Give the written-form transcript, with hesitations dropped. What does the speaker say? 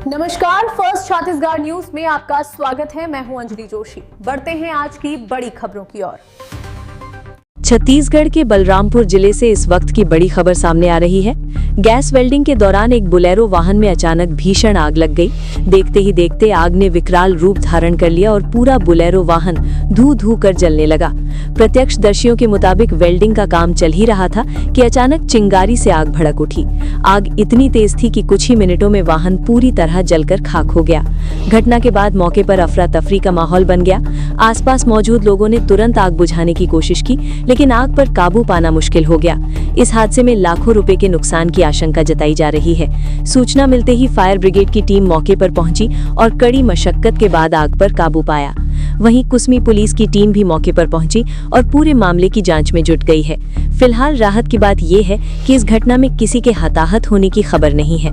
नमस्कार, first Chhattisgarh news में आपका स्वागत है। मैं हूं अंजलि जोशी। बढ़ते हैं आज की बड़ी खबरों की ओर। छत्तीसगढ़ के बलरामपुर जिले से इस वक्त की बड़ी खबर सामने आ रही है। गैस वेल्डिंग के दौरान एक बोलेरो वाहन में अचानक भीषण आग लग गई। देखते ही देखते आग ने विकराल रूप धारण कर लिया और पूरा बोलेरो वाहन धू धू कर जलने लगा। प्रत्यक्षदर्शियों के मुताबिक वेल्डिंग का काम चल ही रहा था कि अचानक चिंगारी से आग भड़क उठी। आग इतनी तेज थी कि कुछ ही मिनटों में वाहन पूरी तरह जलकर खाक हो गया। घटना के बाद मौके पर अफरा तफरी का माहौल बन गया। आसपास मौजूद लोगों ने तुरंत आग बुझाने की कोशिश की, लेकिन आग पर काबू पाना मुश्किल हो गया। इस हादसे में लाखों रुपए के नुकसान की आशंका जताई जा रही है। सूचना मिलते ही फायर ब्रिगेड की टीम मौके पर पहुंची और कड़ी मशक्कत के बाद आग पर काबू पाया। वहीं कुस्मी पुलिस की टीम भी मौके पर पहुंची और पूरे मामले की जांच में जुट गई है। फिलहाल राहत की बात यह है कि इस घटना में किसी के हताहत होने की खबर नहीं है।